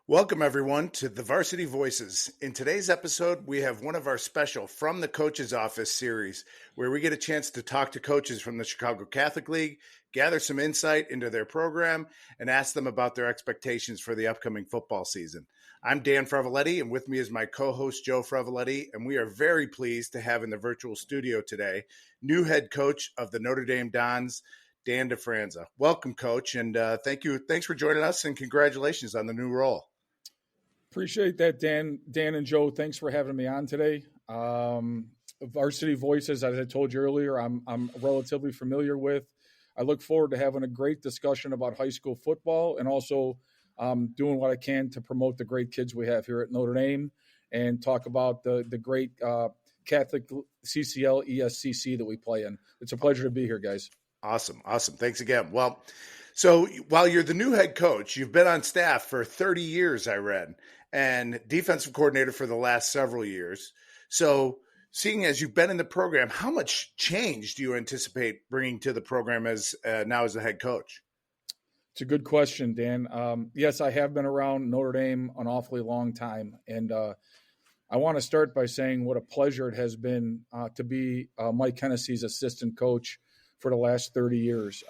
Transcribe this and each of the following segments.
Welcome, everyone, to the Varsity Voices. In today's episode, we have one of our special From the Coach's Office series, where we get a chance to talk to coaches from the Chicago Catholic League, gather some insight into their program, and ask them about their expectations for the upcoming football season. I'm Dan Frevaletti, and with me is my co-host, Joe Frevaletti, and we are very pleased to have in the virtual studio today new head coach of the Notre Dame Dons, Dan DeFranza. Welcome, Coach, and thank you. Thanks for joining us, and congratulations on the new role. Appreciate that, Dan and Joe. Thanks for having me on today. Varsity Voices, as I told you earlier, I'm relatively familiar with. I look forward to having a great discussion about high school football and also doing what I can to promote the great kids we have here at Notre Dame and talk about the great Catholic CCL ESCC that we play in. It's a pleasure to be here, guys. Awesome. Thanks again. Well, so while you're the new head coach, you've been on staff for 30 years, I read, and defensive coordinator for the last several years. So seeing as you've been in the program, how much change do you anticipate bringing to the program as now as the head coach? It's a good question, Dan. Yes, I have been around Notre Dame an awfully long time, and I want to start by saying what a pleasure it has been to be Mike Hennessy's assistant coach for the last 30 years.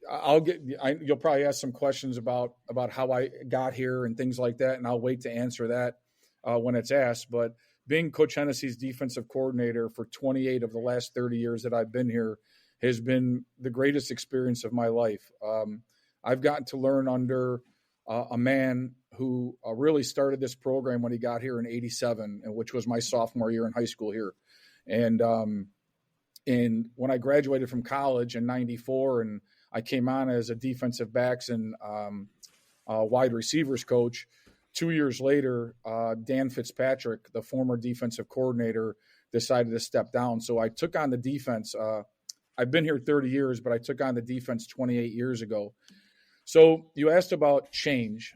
You'll probably ask some questions about how I got here and things like that, and I'll wait to answer that when it's asked. But being Coach Hennessy's defensive coordinator for 28 of the last 30 years that I've been here has been the greatest experience of my life. I've gotten to learn under a man who really started this program when he got here in '87, which was my sophomore year in high school here. And when I graduated from college in '94 and I came on as a defensive backs and wide receivers coach, 2 years later, Dan Fitzpatrick, the former defensive coordinator, decided to step down. So I took on the defense. I've been here 30 years, but I took on the defense 28 years ago. So you asked about change.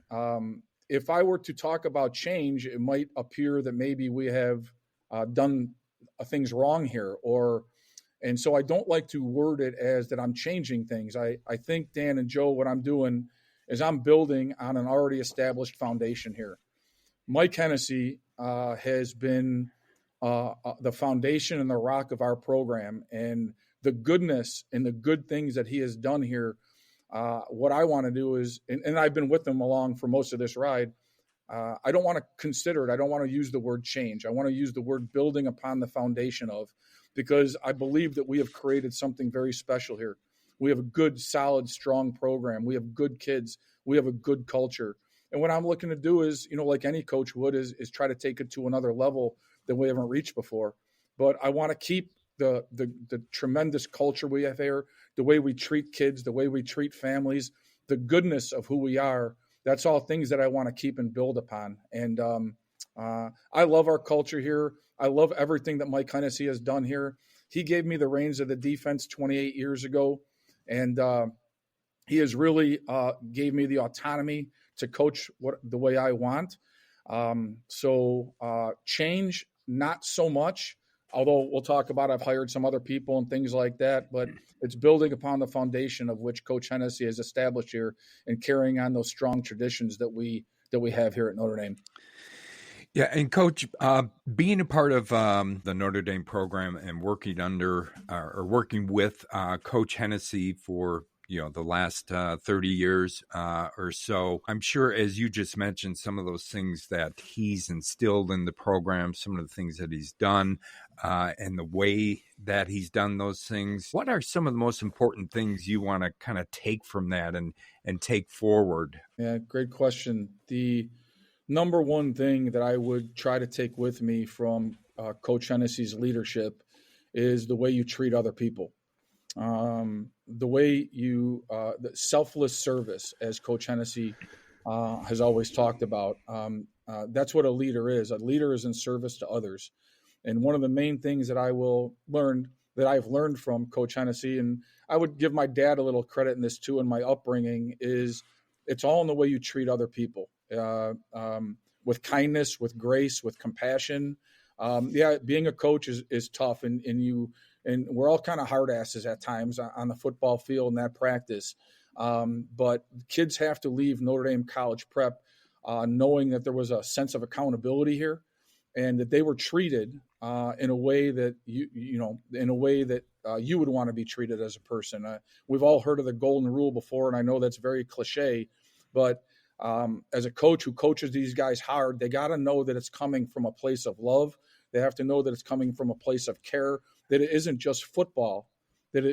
If I were to talk about change, it might appear that maybe we have done things wrong here, and so I don't like to word it as that I'm changing things. I think, Dan and Joe, what I'm doing is I'm building on an already established foundation here. Mike Hennessy has been the foundation and the rock of our program, and the goodness and the good things that he has done here. What I want to do is, and I've been with him along for most of this ride, I don't want to consider it. I don't want to use the word change. I want to use the word building upon the foundation of, because I believe that we have created something very special here. We have a good, solid, strong program. We have good kids. We have a good culture. And what I'm looking to do is, like any coach would, is try to take it to another level that we haven't reached before. But I want to keep the tremendous culture we have here, the way we treat kids, the way we treat families, the goodness of who we are. That's all things that I want to keep and build upon. And I love our culture here. I love everything that Mike Hennessy has done here. He gave me the reins of the defense 28 years ago, and he has really gave me the autonomy to coach the way I want. So change, not so much, although we'll talk about I've hired some other people and things like that, but it's building upon the foundation of which Coach Hennessy has established here and carrying on those strong traditions that we have here at Notre Dame. Yeah, and Coach, being a part of the Notre Dame program and working under or working with Coach Hennessy for the last 30 years or so, I'm sure, as you just mentioned, some of those things that he's instilled in the program, some of the things that he's done, and the way that he's done those things. What are some of the most important things you want to kind of take from that and take forward? Yeah, great question. The number one thing that I would try to take with me from Coach Hennessy's leadership is the way you treat other people. The way the selfless service, as Coach Hennessy has always talked about. That's what a leader is. A leader is in service to others. And one of the main things that I've learned from Coach Hennessy, and I would give my dad a little credit in this too, in my upbringing, is it's all in the way you treat other people. With kindness, with grace, with compassion. Being a coach is tough, and we're all kind of hard asses at times on the football field and that practice. But kids have to leave Notre Dame College Prep knowing that there was a sense of accountability here, and that they were treated in a way that you would want to be treated as a person. We've all heard of the golden rule before, and I know that's very cliche, but as a coach who coaches these guys hard, they got to know that it's coming from a place of love. They have to know that it's coming from a place of care, that it isn't just football, that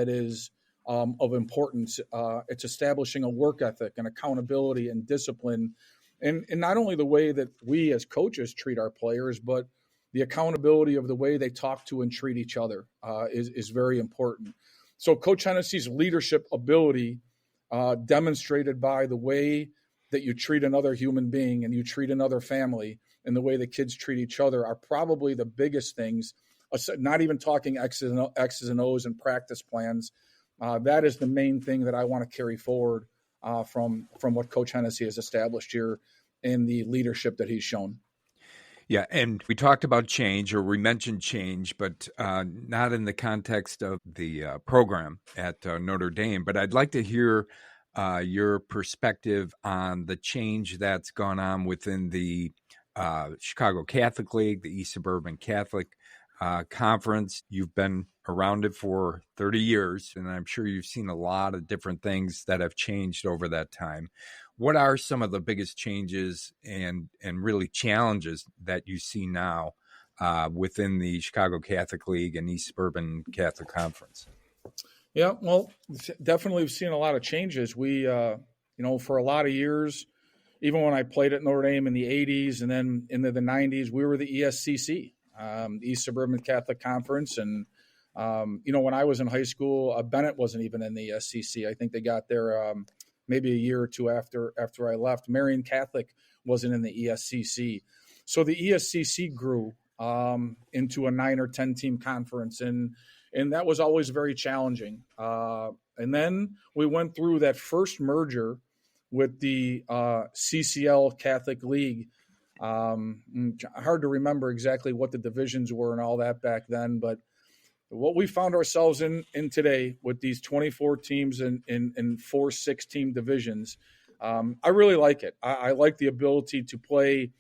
is of importance. It's establishing a work ethic and accountability and discipline. And not only the way that we as coaches treat our players, but the accountability of the way they talk to and treat each other is very important. So Coach Hennessy's leadership ability demonstrated by the way that you treat another human being and you treat another family and the way the kids treat each other are probably the biggest things, not even talking X's and O's and practice plans. That is the main thing that I want to carry forward from what Coach Hennessy has established here in the leadership that he's shown. Yeah, and we talked about change, or we mentioned change, but not in the context of the program at Notre Dame. But I'd like to hear your perspective on the change that's gone on within the Chicago Catholic League, the East Suburban Catholic Conference. You've been around it for 30 years, and I'm sure you've seen a lot of different things that have changed over that time. What are some of the biggest changes and really challenges that you see now within the Chicago Catholic League and East Suburban Catholic Conference? Yeah, well, definitely we've seen a lot of changes. We, for a lot of years, even when I played at Notre Dame in the 80s and then into the 90s, we were the ESCC, the East Suburban Catholic Conference. And, when I was in high school, Bennett wasn't even in the ESCC. I think they got there maybe a year or two after I left. Marian Catholic wasn't in the ESCC. So the ESCC grew into a 9 or 10 team conference, and that was always very challenging. And then we went through that first merger with the CCL Catholic League. Hard to remember exactly what the divisions were and all that back then, but what we found ourselves in today with these 24 teams in 4 6-team divisions, I really like it. I like the ability to play,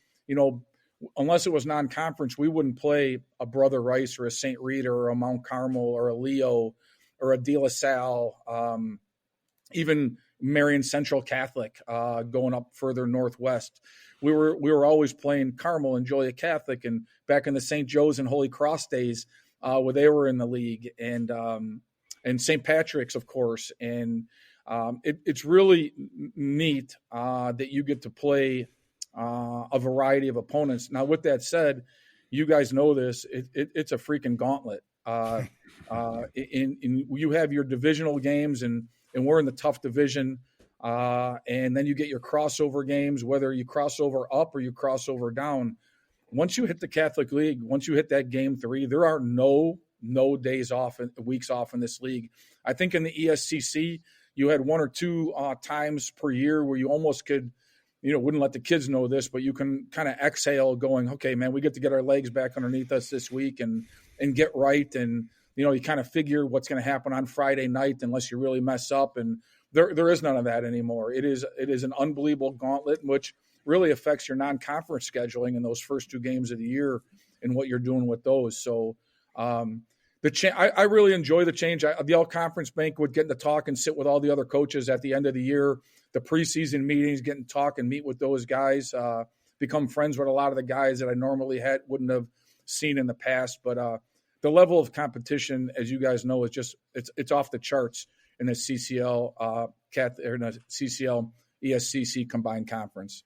unless it was non-conference, we wouldn't play a Brother Rice or a St. Rita or a Mount Carmel or a Leo or a De La Salle, even Marion Central Catholic going up further northwest. We were always playing Carmel and Joliet Catholic, and back in the St. Joe's and Holy Cross days, where they were in the league, and St. Patrick's, of course. And it's really neat that you get to play a variety of opponents. Now, with that said, you guys know this, it's a freaking gauntlet. You have your divisional games, and we're in the tough division. And then you get your crossover games, whether you cross over up or you cross over down. Once you hit the Catholic League, once you hit that game 3, there are no days off, weeks off in this league. I think in the ESCC, you had 1 or 2 times per year where you almost could, wouldn't let the kids know this, but you can kind of exhale going, okay, man, we get to get our legs back underneath us this week and get right. And, you kind of figure what's going to happen on Friday night unless you really mess up. And there is none of that anymore. It is an unbelievable gauntlet, which really affects your non-conference scheduling in those first 2 games of the year and what you're doing with those. So I really enjoy the change. The all-conference banquet, getting to talk and sit with all the other coaches at the end of the year, the preseason meetings, getting to talk and meet with those guys, become friends with a lot of the guys that I normally wouldn't have seen in the past. But the level of competition, as you guys know, is just it's off the charts in the CCL CCL ESCC combined conference.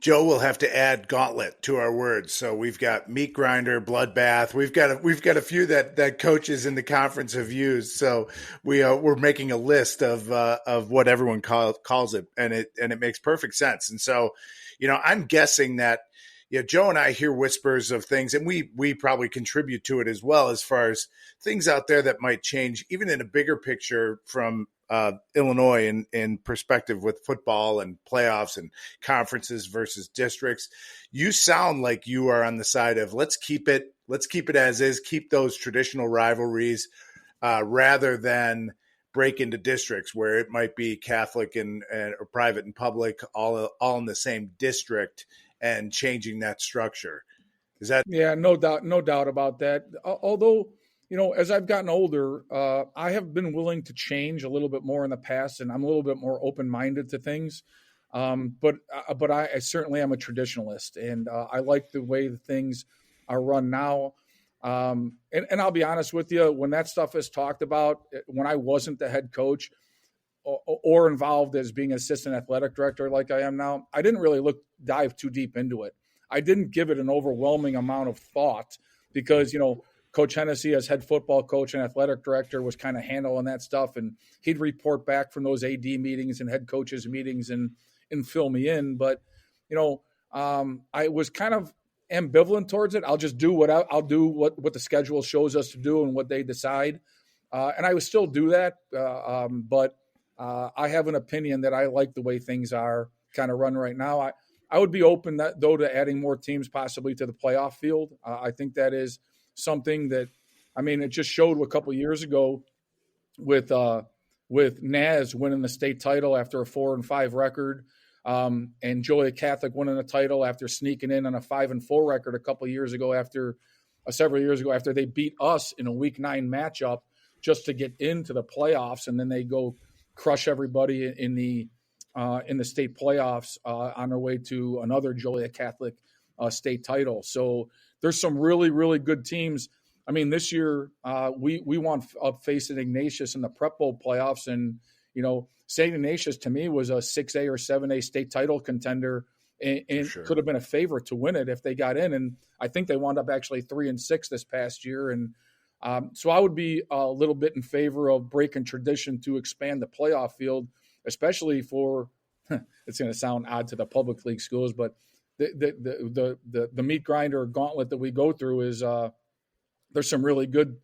Joe will have to add gauntlet to our words. So we've got meat grinder, bloodbath. We've got a few that coaches in the conference have used. So we're making a list of what everyone calls it, and it makes perfect sense. And so, I'm guessing that Joe and I hear whispers of things, and we probably contribute to it as well, as far as things out there that might change, even in a bigger picture from Illinois in perspective with football and playoffs and conferences versus districts. You sound like you are on the side of let's keep it as is, keep those traditional rivalries rather than break into districts where it might be Catholic and or private and public all in the same district, and changing that structure. Is that? Yeah, no doubt about that. Although, as I've gotten older, I have been willing to change a little bit more in the past, and I'm a little bit more open-minded to things. But I certainly am a traditionalist, and I like the way the things are run now. And I'll be honest with you, when that stuff is talked about, when I wasn't the head coach or involved as being assistant athletic director like I am now, I didn't really dive too deep into it. I didn't give it an overwhelming amount of thought because, Coach Hennessy as head football coach and athletic director was kind of handling that stuff, and he'd report back from those AD meetings and head coaches meetings and fill me in. But, I was kind of ambivalent towards it. I'll just do I'll do what the schedule shows us to do and what they decide. And I would still do that. But I have an opinion that I like the way things are kind of run right now. I would be open to adding more teams possibly to the playoff field. I think that is something that, it just showed a couple of years ago with Naz winning the state title after a 4-5 record, and Joliet Catholic winning the title after sneaking in on a 5-4 record a couple of years ago several years ago after they beat us in a Week 9 matchup just to get into the playoffs, and then they go crush everybody in the state playoffs on their way to another Joliet Catholic state title. So there's some really, really good teams. This year we wound up facing Ignatius in the Prep Bowl playoffs, and St. Ignatius to me was a 6A or 7A state title contender, and Sure. could have been a favorite to win it if they got in. And I think they wound up actually 3-6 this past year. And so I would be a little bit in favor of breaking tradition to expand the playoff field, especially for, it's going to sound odd to the public league schools, but the meat grinder gauntlet that we go through is there's some really good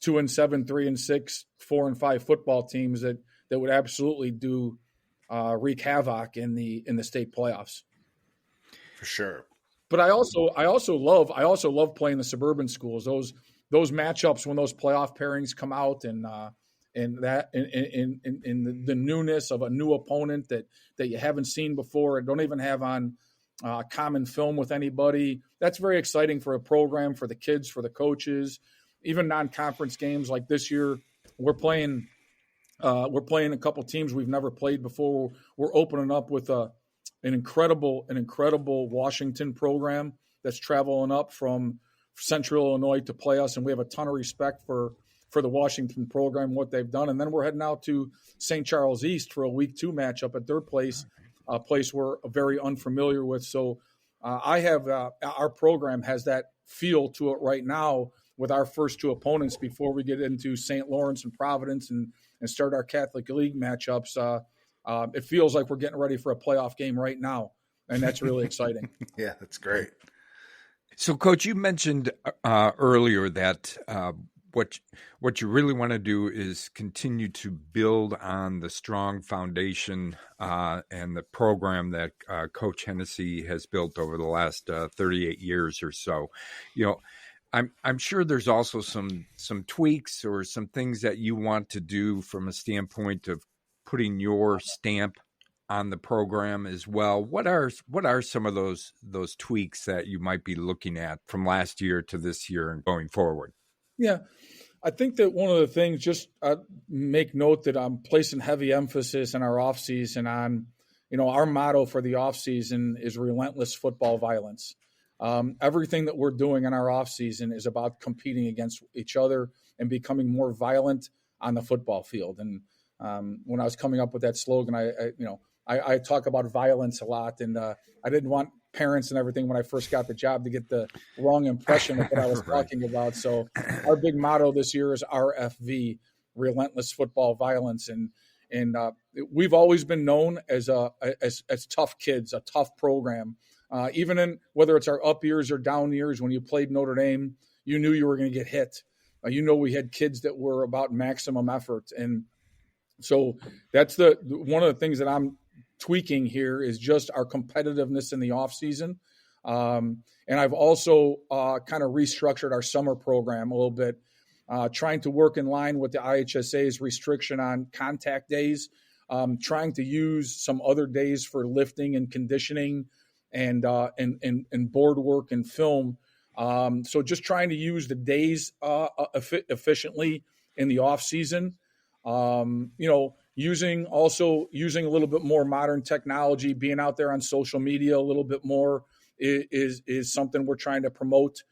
2-7, 3-6, 4-5 football teams that would absolutely wreak havoc in the state playoffs. For sure. But I also love playing the suburban schools. Those matchups when those playoff pairings come out, and the newness of a new opponent that you haven't seen before and don't even have on common film with anybody. That's very exciting for a program, for the kids, for the coaches. Even non-conference games like this year, we're playing a couple teams we've never played before. We're opening up with an incredible Washington program that's traveling up from Central Illinois to play us, and we have a ton of respect for the Washington program, what they've done. And then we're heading out to St. Charles East for a Week 2 matchup at their place, a place we're very unfamiliar with. So I have our program has that feel to it right now with our first 2 opponents before we get into St. Lawrence and Providence and start our Catholic League matchups. It feels like we're getting ready for a playoff game right now, and that's really exciting. Yeah, that's great. So, Coach, you mentioned earlier that what you really want to do is continue to build on the strong foundation and the program that Coach Hennessy has built over the last 38 years or so. I'm sure there's also some tweaks or some things that you want to do from a standpoint of putting your stamp on the program as well. What are some of those tweaks that you might be looking at from last year to this year and going forward? Yeah, I think that one of the things, just make note that I'm placing heavy emphasis in our offseason on, our motto for the offseason is relentless football violence. Everything that we're doing in our offseason is about competing against each other and becoming more violent on the football field. And when I was coming up with that slogan, I talk about violence a lot, and I didn't want parents and everything when I first got the job to get the wrong impression of what I was talking about. So our big motto this year is RFV, relentless football violence. And we've always been known as tough kids, a tough program. Even in whether it's our up years or down years, when you played Notre Dame, you knew you were going to get hit. We had kids that were about maximum effort. And so that's one of the things that I'm tweaking here is just our competitiveness in the off season. And I've also kind of restructured our summer program a little bit. trying to work in line with the IHSA's restriction on contact days, trying to use some other days for lifting and conditioning and board work and film. So just trying to use the days efficiently in the off season. Using a little bit more modern technology, being out there on social media a little bit more is something we're trying to promote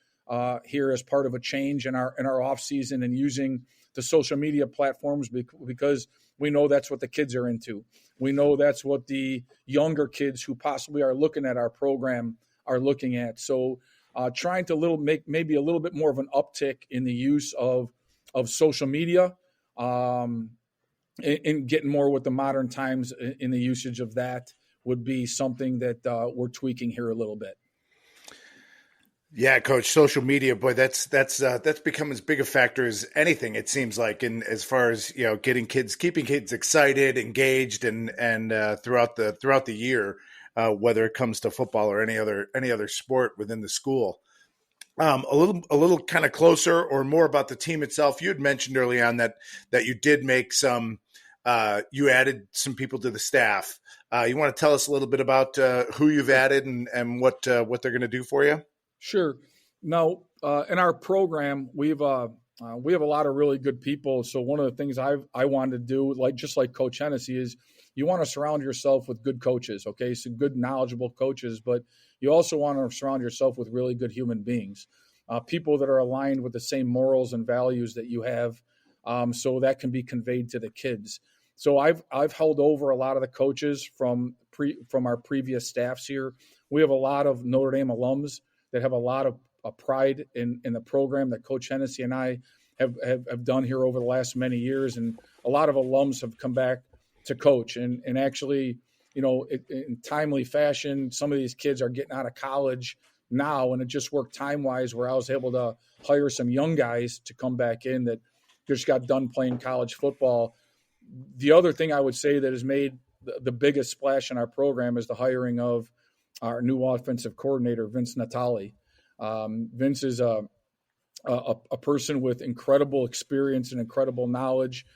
here as part of a change in our off season, and using the social media platforms because we know that's what the kids are into. We know that's what the younger kids who possibly are looking at our program are looking at. So trying to make maybe a little bit more of an uptick in the use of social media, and getting more with the modern times in the usage of that would be something that we're tweaking here a little bit. Yeah, Coach, social media, boy, that's become as big a factor as anything, it seems like, in as far as, keeping kids excited, engaged, and throughout the year, whether it comes to football or any other sport within the school. A little kind of closer or more about the team itself. You had mentioned early on that you did make you added some people to the staff. You want to tell us a little bit about who you've added and what they're going to do for you? Sure. Now, in our program, we have a lot of really good people. So one of the things I wanted to do, just like Coach Hennessy, is you want to surround yourself with good coaches. Okay, so good, knowledgeable coaches, but you also want to surround yourself with really good human beings, people that are aligned with the same morals and values that you have, so that can be conveyed to the kids. So I've held over a lot of the coaches from our previous staffs here. We have a lot of Notre Dame alums that have a lot of pride in the program that Coach Hennessy and I have done here over the last many years. And a lot of alums have come back to coach. And actually, in timely fashion, some of these kids are getting out of college now, and it just worked time-wise where I was able to hire some young guys to come back in that just got done playing college football. The other thing I would say that has made the biggest splash in our program is the hiring of our new offensive coordinator, Vince Natali. Vince is a person with incredible experience and incredible knowledge.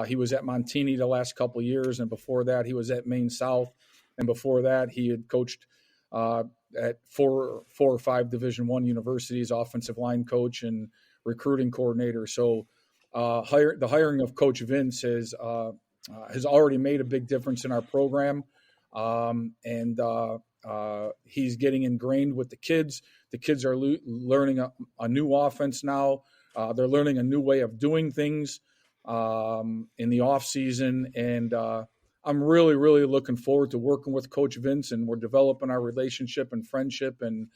He was at Montini the last couple of years, and before that, he was at Maine South, and before that, he had coached at four or five Division I universities, offensive line coach and recruiting coordinator. So, the hiring of Coach Vince has already made a big difference in our program, and he's getting ingrained with the kids. The kids are learning a new offense now. They're learning a new way of doing things in the off season, and I'm really, really looking forward to working with Coach Vince, and we're developing our relationship and friendship, and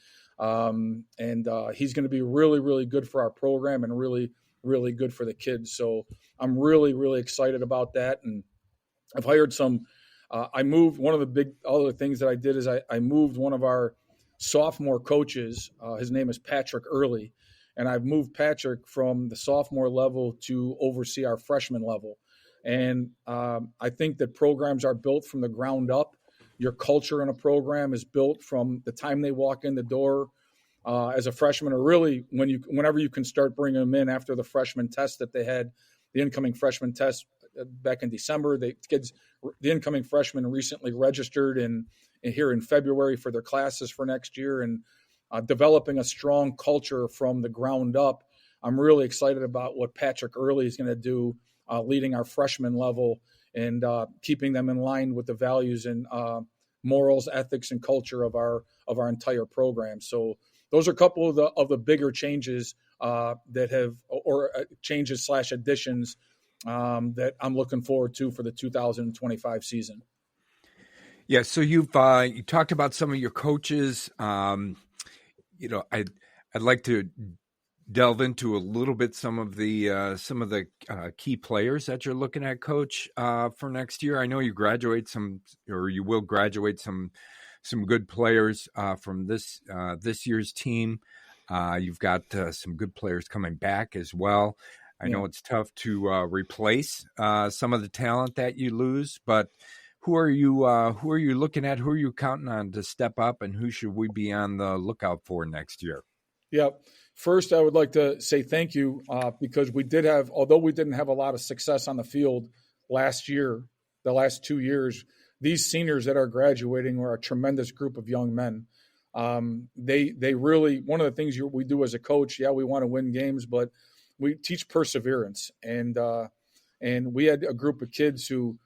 he's going to be really, really good for our program and really, really good for the kids. So I'm really, really excited about that, and I've hired some. I moved one of the big other things that I did is I moved one of our sophomore coaches. His name is Patrick Early, and I've moved Patrick from the sophomore level to oversee our freshman level. And I think that programs are built from the ground up. Your culture in a program is built from the time they walk in the door as a freshman, or really whenever you can start bringing them in after the freshman test that they had, the incoming freshman test back in December. The incoming freshmen recently registered here in February for their classes for next year, and developing a strong culture from the ground up. I'm really excited about what Patrick Early is going to do, leading our freshman level and keeping them in line with the values and morals, ethics, and culture of our entire program. So those are a couple of the bigger changes that have, or changes / additions that I'm looking forward to for the 2025 season. Yeah, so you talked about some of your coaches. I'd like to delve into a little bit some of the key players that you're looking at, Coach, for next year. I know you will graduate some good players from this year's team. You've got some good players coming back as well. I know it's tough to replace some of the talent that you lose, but who are you looking at? Who are you counting on to step up, and who should we be on the lookout for next year? Yeah, First, I would like to say thank you because although we didn't have a lot of success on the field last year, the last 2 years, these seniors that are graduating are a tremendous group of young men. They really, one of the things we do as a coach, we want to win games, but we teach perseverance. And we had a group of kids who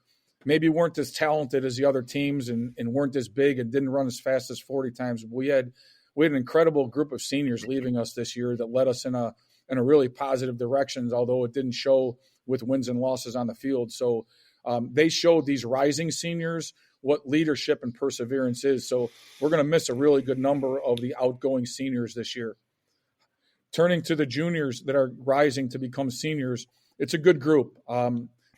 maybe weren't as talented as the other teams and weren't as big and didn't run as fast as 40 times. We had an incredible group of seniors leaving us this year that led us in a really positive direction, although it didn't show with wins and losses on the field. So they showed these rising seniors what leadership and perseverance is. So we're going to miss a really good number of the outgoing seniors this year. Turning to the juniors that are rising to become seniors, it's a good group.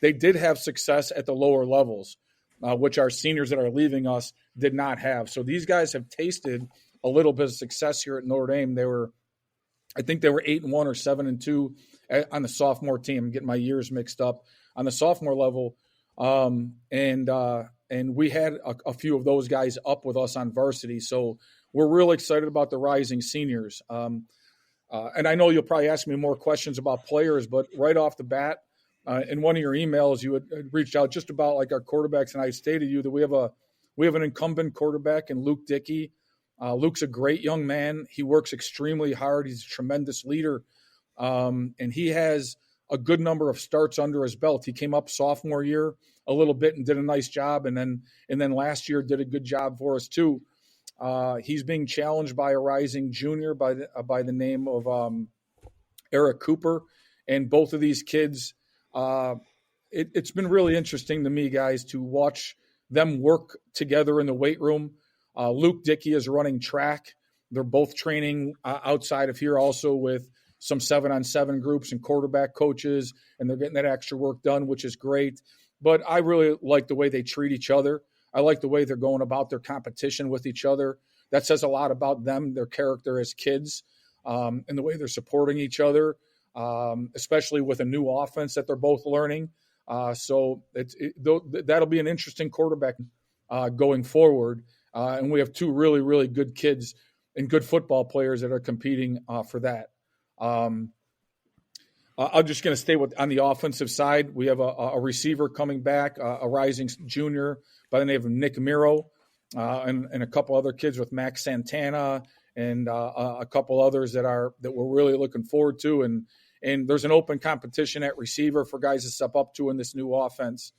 They did have success at the lower levels, which our seniors that are leaving us did not have. So these guys have tasted a little bit of success here at Notre Dame. I think they were 8-1 or 7-2 on the sophomore team. I'm getting my years mixed up on the sophomore level. And we had a few of those guys up with us on varsity. So we're really excited about the rising seniors. And I know you'll probably ask me more questions about players, but right off the bat, in one of your emails, you had reached out just about like our quarterbacks, and I stated to you that we have an incumbent quarterback in Luke Dickey. Luke's a great young man. He works extremely hard. He's a tremendous leader, and he has a good number of starts under his belt. He came up sophomore year a little bit and did a nice job, and then last year did a good job for us too. He's being challenged by a rising junior by the name of Eric Cooper, and both of these kids. It's been really interesting to me, guys, to watch them work together in the weight room. Luke Dickey is running track. They're both training outside of here also with some 7-on-7 groups and quarterback coaches, and they're getting that extra work done, which is great. But I really like the way they treat each other. I like the way they're going about their competition with each other. That says a lot about them, their character as kids, and the way they're supporting each other, especially with a new offense that they're both learning. So that'll be an interesting quarterback going forward. And we have two really, really good kids and good football players that are competing for that. I'm just going to stay on the offensive side. We have a receiver coming back, a rising junior by the name of Nick Miro, and a couple other kids with Max Santana and a couple others that we're really looking forward to. And there's an open competition at receiver for guys to step up to in this new offense.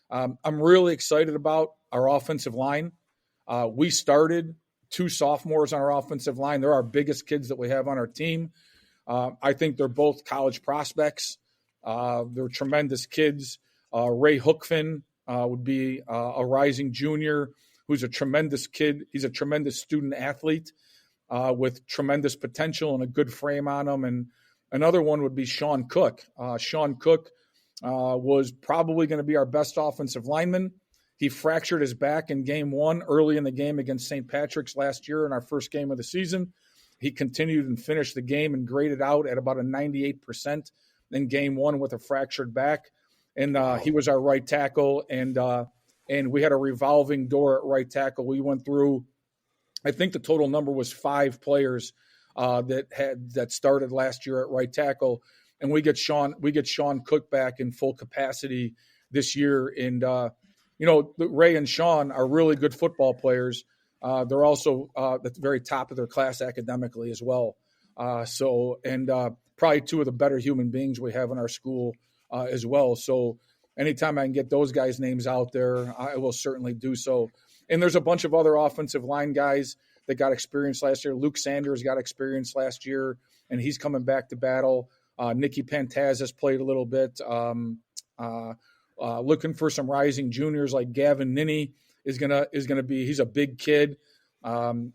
I'm really excited about our offensive line. We started 2 sophomores on our offensive line. They're our biggest kids that we have on our team. I think they're both college prospects. They're tremendous kids. Ray Hookfin would be a rising junior who's a tremendous kid. He's a tremendous student athlete with tremendous potential and a good frame on him. And another one would be Sean Cook. Sean Cook was probably going to be our best offensive lineman. He fractured his back in game 1 early in the game against St. Patrick's last year in our first game of the season. He continued and finished the game and graded out at about a 98% in game 1 with a fractured back. And he was our right tackle, and we had a revolving door at right tackle. We went through, I think the total number was 5 players that started last year at right tackle, and we get Sean Cook back in full capacity this year. And Ray and Sean are really good football players. They're also at the very top of their class academically as well. Probably 2 of the better human beings we have in our school as well. So anytime I can get those guys' names out there, I will certainly do so. And there's a bunch of other offensive line guys that got experience last year. Luke Sanders got experience last year, and he's coming back to battle. Nicky Pantazis played a little bit. Looking for some rising juniors like Gavin Ninney is gonna be. He's a big kid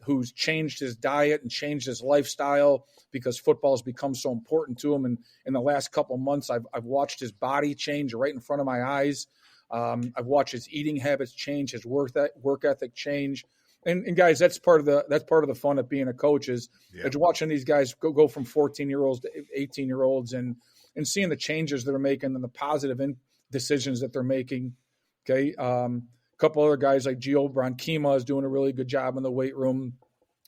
who's changed his diet and changed his lifestyle because football has become so important to him. And in the last couple of months, I've watched his body change right in front of my eyes. I've watched his eating habits change, his work ethic change. And guys, that's part of the fun of being a coach is watching these guys go from 14-year-olds to 18-year-olds and seeing the changes they're making and the positive decisions that they're making. Okay. A couple other guys like Gio Bronkema is doing a really good job in the weight room,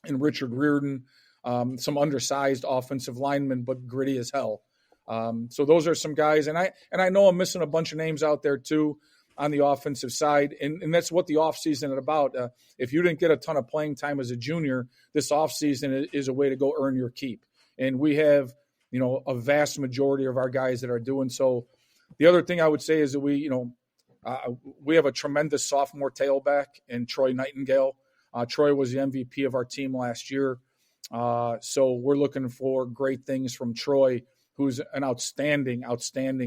and Richard Reardon some undersized offensive linemen, but gritty as hell. So those are some guys, and I know I'm missing a bunch of names out there too on the offensive side, and that's what the offseason is about. If you didn't get a ton of playing time as a junior, this offseason is a way to go earn your keep. And we have, a vast majority of our guys that are doing so. The other thing I would say is that we have a tremendous sophomore tailback in Troy Nightingale. Troy was the MVP of our team last year. So we're looking for great things from Troy, who's an outstanding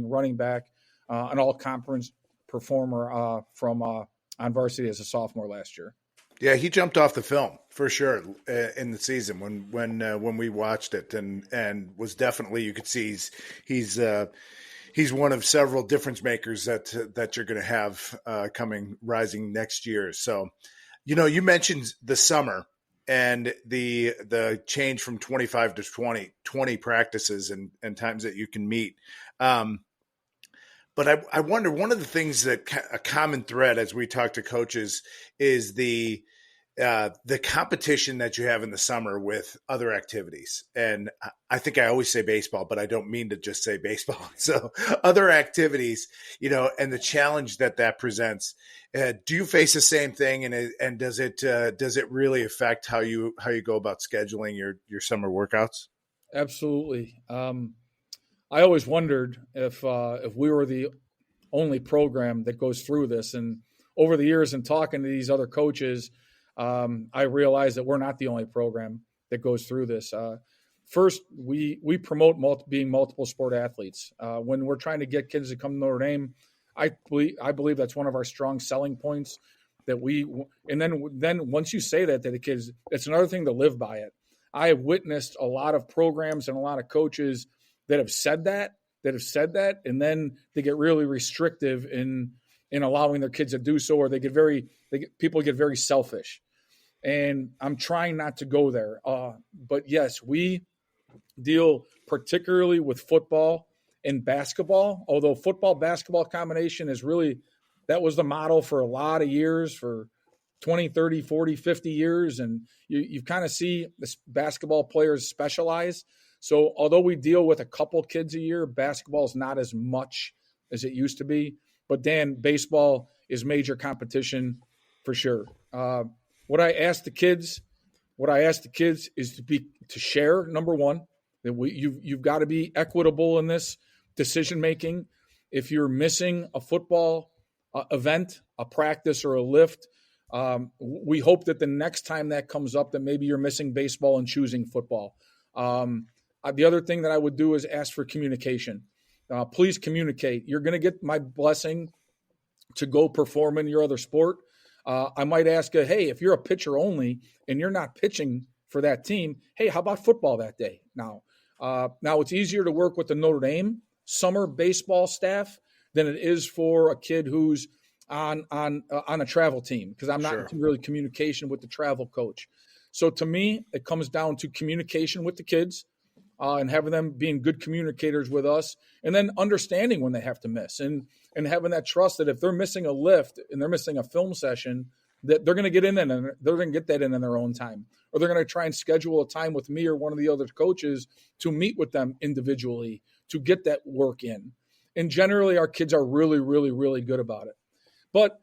running back, an all-conference performer from on varsity as a sophomore last year. Yeah, he jumped off the film for sure in the season when we watched it, and was definitely, you could see he's one of several difference makers that you're going to have rising next year. So, you mentioned the summer and the change from 25 to 20 practices and times that you can meet. But I wonder, one of the things that a common thread as we talk to coaches is the competition that you have in the summer with other activities. And I think I always say baseball, but I don't mean to just say baseball. So other activities, and the challenge that presents. Do you face the same thing? And does it really affect how you go about scheduling your summer workouts? Absolutely. I always wondered if we were the only program that goes through this. And over the years and talking to these other coaches, I realized that we're not the only program that goes through this. First, we promote being multiple sport athletes. When we're trying to get kids to come to Notre Dame, I believe that's one of our strong selling points. And then once you say that to the kids, it's another thing to live by it. I have witnessed a lot of programs and a lot of coaches that have said that, and then they get really restrictive in allowing their kids to do so, or people get very selfish. And I'm trying not to go there. But yes, we deal particularly with football and basketball, although football-basketball combination that was the model for a lot of years, for 20, 30, 40, 50 years. And you kind of see this basketball players specialize. So although we deal with a couple kids a year, basketball is not as much as it used to be. But Dan, baseball is major competition for sure. What I ask the kids is to share. Number one, that you've got to be equitable in this decision making. If you're missing a football event, a practice, or a lift, we hope that the next time that comes up, that maybe you're missing baseball and choosing football. The other thing that I would do is ask for communication. Please communicate. You're going to get my blessing to go perform in your other sport. I might ask, hey, if you're a pitcher only and you're not pitching for that team, hey, how about football that day? Now it's easier to work with the Notre Dame summer baseball staff than it is for a kid who's on a travel team, because I'm not in really communication with the travel coach. So to me, it comes down to communication with the kids. And having them being good communicators with us, and then understanding when they have to miss, and having that trust that if they're missing a lift and they're missing a film session, that they're going to get in and they're going to get that in their own time, or they're going to try and schedule a time with me or one of the other coaches to meet with them individually to get that work in. And generally, our kids are really, really, really good about it. But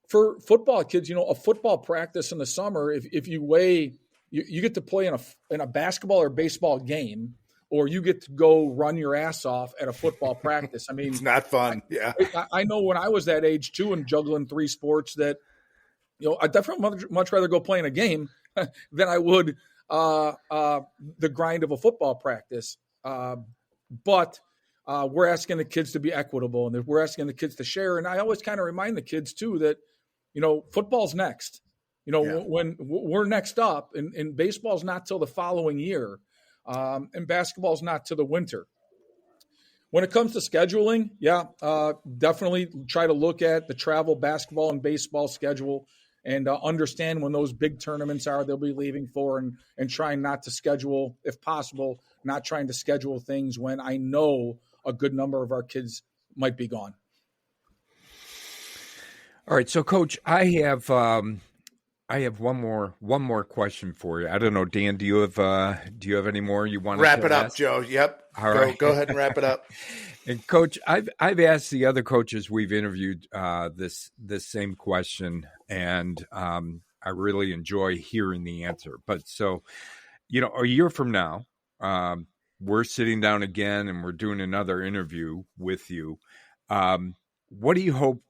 for football kids, a football practice in the summer, if you weigh. You get to play in a basketball or baseball game, or you get to go run your ass off at a football practice. I mean, it's not fun. I know when I was that age too, and juggling three sports, that I definitely much rather go play in a game than I would the grind of a football practice. But we're asking the kids to be equitable, and we're asking the kids to share. And I always kind of remind the kids too that football's next. When we're next up, and baseball's not till the following year, and basketball's not till the winter. When it comes to scheduling, definitely try to look at the travel basketball and baseball schedule and understand when those big tournaments are they'll be leaving for, and trying not to schedule, if possible, not trying to schedule things when I know a good number of our kids might be gone. All right, so Coach, I have I have one more question for you. I don't know, Dan. Do you have any more you want to wrap it up, ask? Joe? Yep. All right. Go ahead and wrap it up. And Coach, I've asked the other coaches we've interviewed this same question, and I really enjoy hearing the answer. But so, a year from now, we're sitting down again and we're doing another interview with you. What do you hope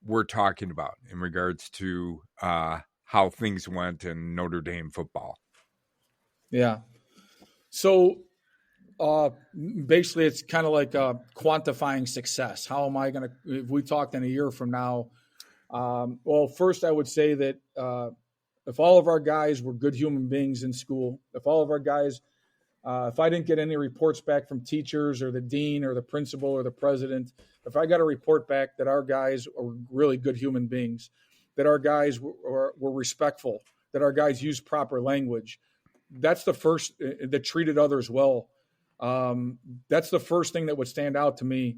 we're talking about in regards to how things went in Notre Dame football? Yeah. So basically, it's kind of like quantifying success. How am I going to, if we talked in a year from now? Well, first, I would say that if all of our guys were good human beings in school, if all of our guys, if I didn't get any reports back from teachers or the dean or the principal or the president, if I got a report back that our guys are really good human beings, that our guys were respectful, that our guys used proper language, that's the first, that treated others well. That's the first thing that would stand out to me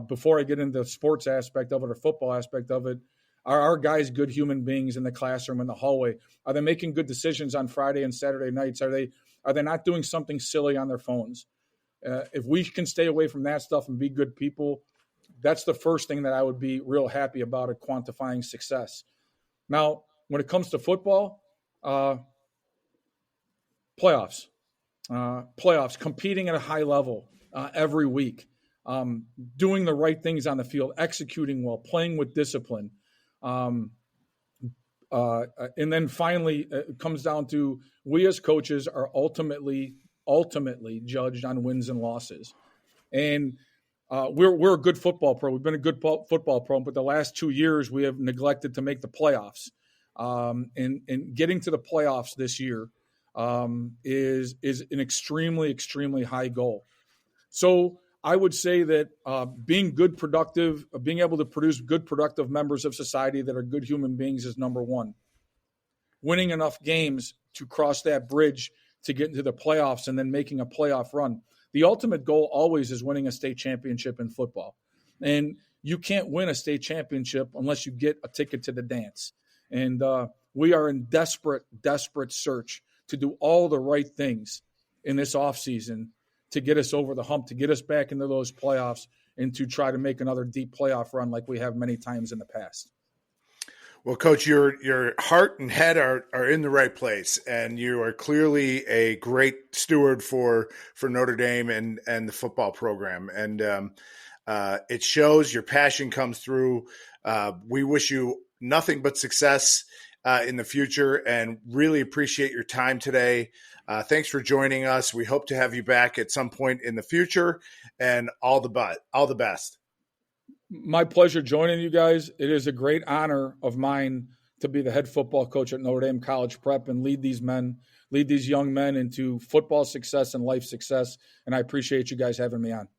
before I get into the sports aspect of it or football aspect of it. Are our guys good human beings in the classroom, in the hallway? Are they making good decisions on Friday and Saturday nights? Are they not doing something silly on their phones? If we can stay away from that stuff and be good people, that's the first thing that I would be real happy about at quantifying success. Now, when it comes to football, playoffs, competing at a high level every week, doing the right things on the field, executing well, playing with discipline. And then finally, it comes down to we as coaches are ultimately judged on wins and losses. And we're a good football pro. We've been a good football pro, but the last 2 years we have neglected to make the playoffs. And getting to the playoffs this year is an extremely, extremely high goal. So I would say that being good, productive, being able to produce good, productive members of society that are good human beings is number one. Winning enough games to cross that bridge to get into the playoffs and then making a playoff run. The ultimate goal always is winning a state championship in football. And you can't win a state championship unless you get a ticket to the dance. And we are in desperate search to do all the right things in this offseason to get us over the hump, to get us back into those playoffs and to try to make another deep playoff run like we have many times in the past. Well, Coach, your heart and head are in the right place, and you are clearly a great steward for Notre Dame and the football program. And it shows. Your passion comes through. We wish you nothing but success in the future, and really appreciate your time today. Thanks for joining us. We hope to have you back at some point in the future, and all the best. My pleasure joining you guys. It is a great honor of mine to be the head football coach at Notre Dame College Prep and lead these young men into football success and life success. And I appreciate you guys having me on.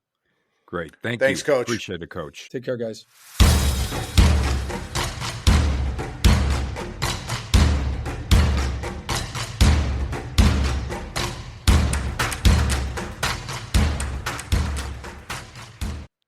Great. Thanks, Coach. Appreciate it, Coach. Take care, guys.